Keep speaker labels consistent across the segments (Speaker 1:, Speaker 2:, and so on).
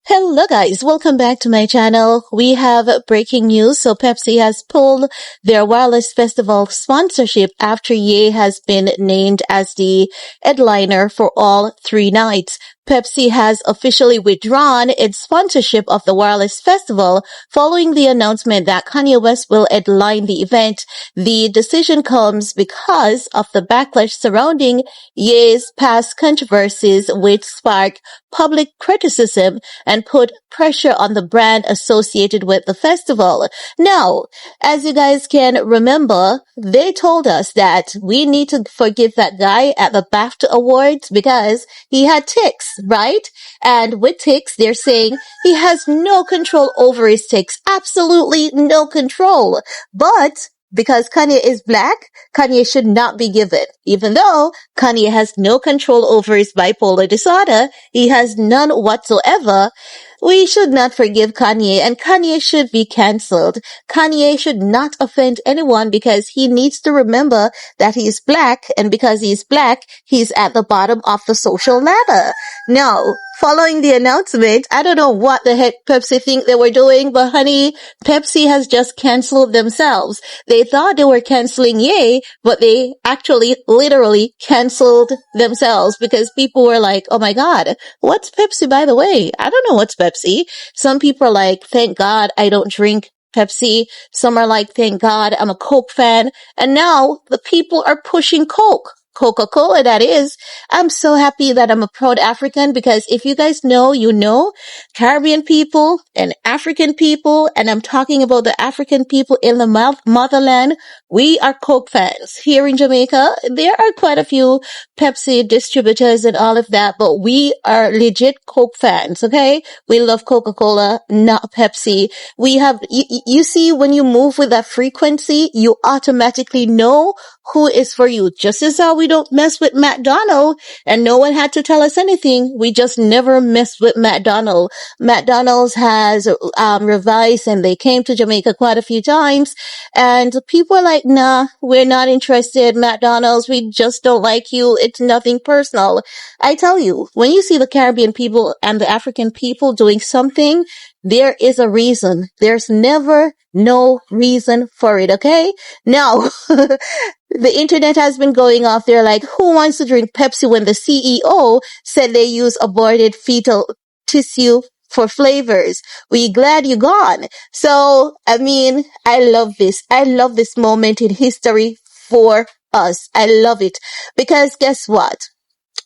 Speaker 1: Hello guys, welcome back to my channel. We have breaking news. So Pepsi has pulled their wireless festival sponsorship after Ye has been named as the headliner for all 3 nights. Pepsi has officially withdrawn its sponsorship of the wireless festival following the announcement that Kanye West will headline the event. The decision comes because of the backlash surrounding Ye's past controversies, which sparked public criticism and put pressure on the brand associated with the festival. Now, as you guys can remember, they told us that we need to forgive that guy at the BAFTA Awards because he had tics, right? And with tics, they're saying he has no control over his tics. Absolutely no control. But because Kanye is black, Kanye should not be given. Even though Kanye has no control over his bipolar disorder, he has none whatsoever. We should not forgive Kanye, and Kanye should be cancelled. Kanye should not offend anyone because he needs to remember that he is black, and because he is black, he's at the bottom of the social ladder. Now, following the announcement, I don't know what the heck Pepsi think they were doing, but honey, Pepsi has just cancelled themselves. They thought they were cancelling Ye, but they actually literally cancelled themselves because people were like, oh my god, what's Pepsi by the way? I don't know what's Pepsi. Some people are like, thank God I don't drink Pepsi. Some are like, thank God I'm a Coke fan. And now the people are pushing Coke. Coca-Cola, that is. I'm so happy that I'm a proud African because if you guys know, you know, Caribbean people and African people, and I'm talking about the African people in the motherland, we are Coke fans. Here in Jamaica, there are quite a few Pepsi distributors and all of that, but we are legit Coke fans, okay? We love Coca-Cola, not Pepsi. We have, you see, when you move with that frequency, you automatically know who is for you. Just as how we don't mess with McDonald and no one had to tell us anything. We just never messed with McDonald. McDonald's has revised and they came to Jamaica quite a few times and people are like, nah, we're not interested. McDonald's, we just don't like you. It's nothing personal. I tell you, when you see the Caribbean people and the African people doing something, there is a reason. There's never no reason for it, okay? Now, the internet has been going off there like, who wants to drink Pepsi when the CEO said they use aborted fetal tissue for flavors? We glad you gone. So, I mean, I love this. I love this moment in history for us. I love it. Because guess what?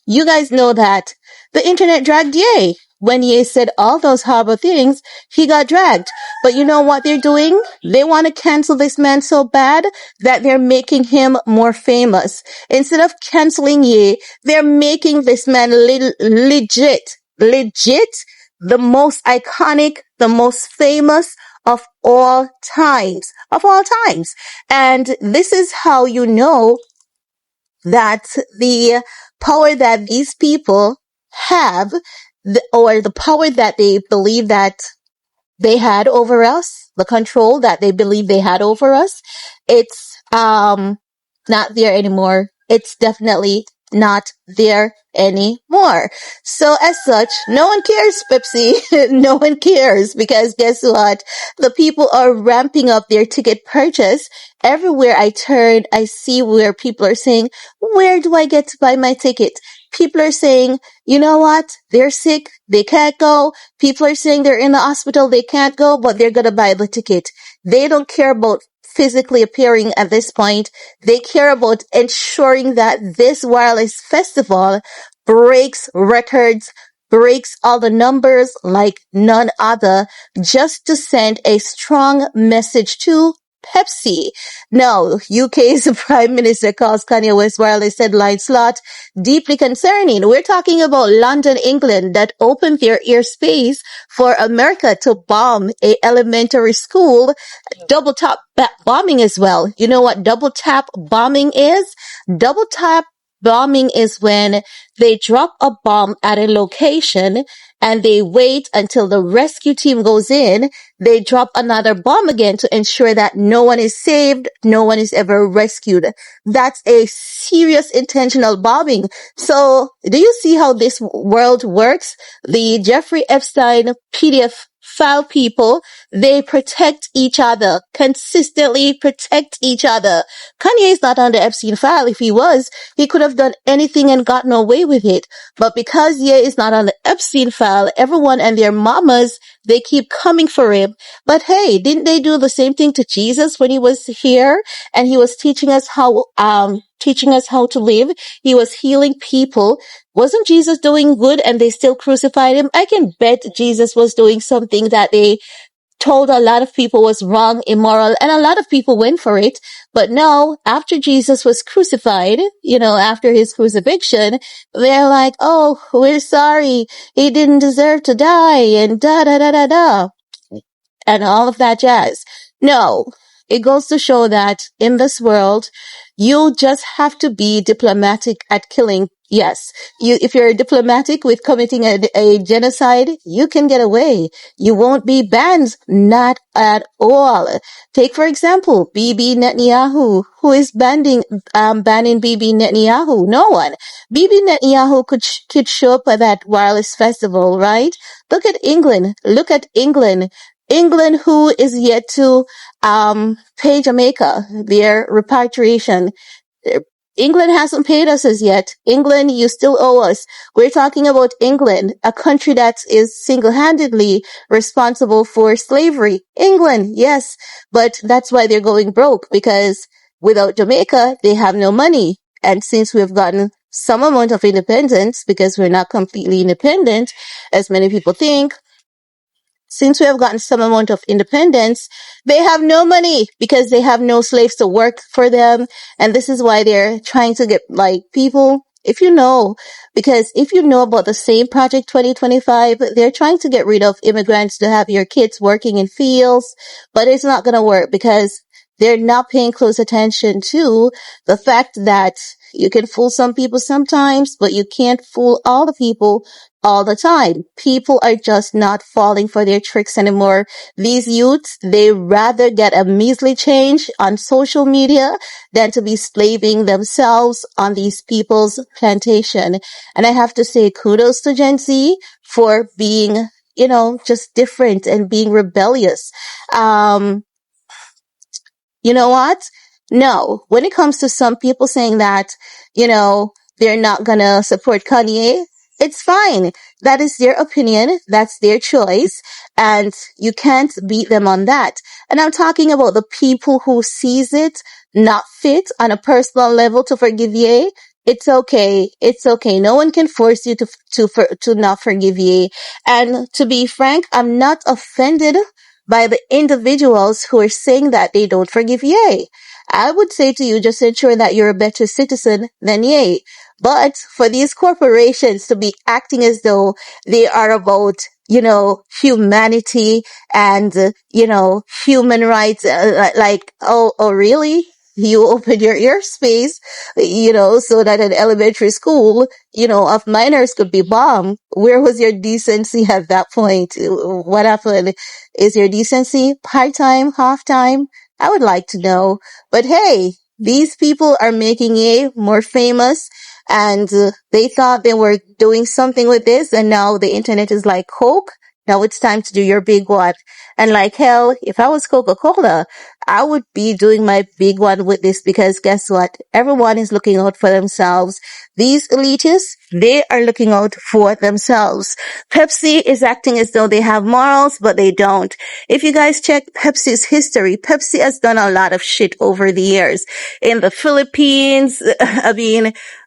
Speaker 1: You guys know that the internet dragged Ye. When Ye said all those horrible things, he got dragged. But you know what they're doing? They want to cancel this man so bad that they're making him more famous. Instead of canceling Ye, they're making this man legit, the most iconic, the most famous of all times. And this is how you know that the power that these people have, or the power that they believe that they had over us, the control that they believe they had over us, it's not there anymore. It's definitely not there anymore. So as such, no one cares, Pepsi. No one cares because guess what? The people are ramping up their ticket purchase. Everywhere I turn, I see where people are saying, where do I get to buy my ticket? People are saying, you know what? They're sick. They can't go. People are saying they're in the hospital. They can't go, but they're going to buy the ticket. They don't care about physically appearing at this point. They care about ensuring that this wireless festival breaks records, breaks all the numbers like none other, just to send a strong message to Pepsi. Now, UK's Prime Minister calls Kanye West wireless headline slot deeply concerning. We're talking about London, England, that opened their airspace for America to bomb a elementary school. Double tap bombing as well. You know what double tap bombing is? Double tap bombing is when they drop a bomb at a location and they wait until the rescue team goes in. They drop another bomb again to ensure that no one is saved, no one is ever rescued. That's a serious intentional bombing. So do you see how this world works? The Jeffrey Epstein PDF file people, they protect each other, consistently protect each other. Kanye is not on the Epstein file. If he was, he could have done anything and gotten away with it. But because Ye is not on the Epstein file, everyone and their mamas, they keep coming for him. But hey, didn't they do the same thing to Jesus when he was here and he was teaching us how to live? He was healing people. Wasn't Jesus doing good and they still crucified him? I can bet Jesus was doing something that they told a lot of people was wrong, immoral, and a lot of people went for it. But no, after Jesus was crucified, after his crucifixion, they're like, oh, we're sorry. He didn't deserve to die and da da da da da and all of that jazz. No, it goes to show that in this world, you just have to be diplomatic at killing. Yes, if you're diplomatic with committing a genocide, you can get away. You won't be banned. Not at all. Take, for example, Bibi Netanyahu. Who is banning Bibi Netanyahu? No one. Bibi Netanyahu could show up at that wireless festival, right? Look at England. Look at England. England, who is yet to pay Jamaica their repatriation. England hasn't paid us as yet. England, you still owe us. We're talking about England, a country that is single-handedly responsible for slavery. England, yes, but that's why they're going broke, because without Jamaica, they have no money. And since we've gotten some amount of independence, because we're not completely independent, as many people think, since we have gotten some amount of independence, they have no money because they have no slaves to work for them. And this is why they're trying to get people, because if you know about the same Project 2025, they're trying to get rid of immigrants to have your kids working in fields, but it's not going to work because they're not paying close attention to the fact that you can fool some people sometimes, but you can't fool all the people all the time. People are just not falling for their tricks anymore. These youths, they rather get a measly change on social media than to be slaving themselves on these people's plantation. And I have to say kudos to Gen Z for being, just different and being rebellious. You know what? No, when it comes to some people saying that, they're not gonna support Kanye, it's fine. That is their opinion. That's their choice. And you can't beat them on that. And I'm talking about the people who sees it not fit on a personal level to forgive Ye. It's okay. It's okay. No one can force you to not forgive Ye. And to be frank, I'm not offended by the individuals who are saying that they don't forgive Ye. I would say to you, just ensure that you're a better citizen than Ye. But for these corporations to be acting as though they are about, humanity and, human rights, oh, really? You opened your earspace, so that an elementary school, of minors could be bombed. Where was your decency at that point? What happened? Is your decency part-time, half-time? I would like to know. But hey, these people are making Ye more famous, and they thought they were doing something with this, and now the internet is like Coke. Now it's time to do your big one. And like hell, if I was Coca-Cola, I would be doing my big one with this, because guess what? Everyone is looking out for themselves. These elitists, they are looking out for themselves. Pepsi is acting as though they have morals, but they don't. If you guys check Pepsi's history, Pepsi has done a lot of shit over the years. In the Philippines,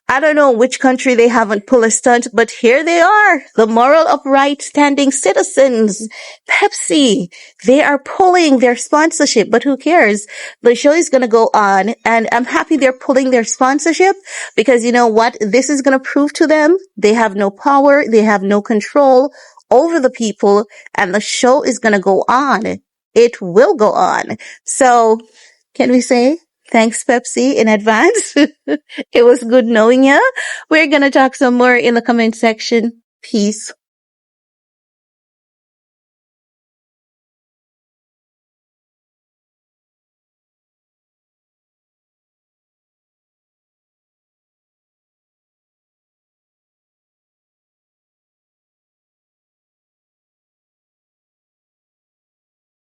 Speaker 1: I don't know which country they haven't pulled a stunt, but here they are, the moral, upright, standing citizens. Pepsi, they are pulling their sponsorship, but who cares? The show is going to go on, and I'm happy they're pulling their sponsorship, because you know what? This is going to prove to them they have no power, they have no control over the people, and the show is going to go on. It will go on. So, can we say thanks, Pepsi, in advance? It was good knowing ya. We're going to talk some more in the comment section. Peace.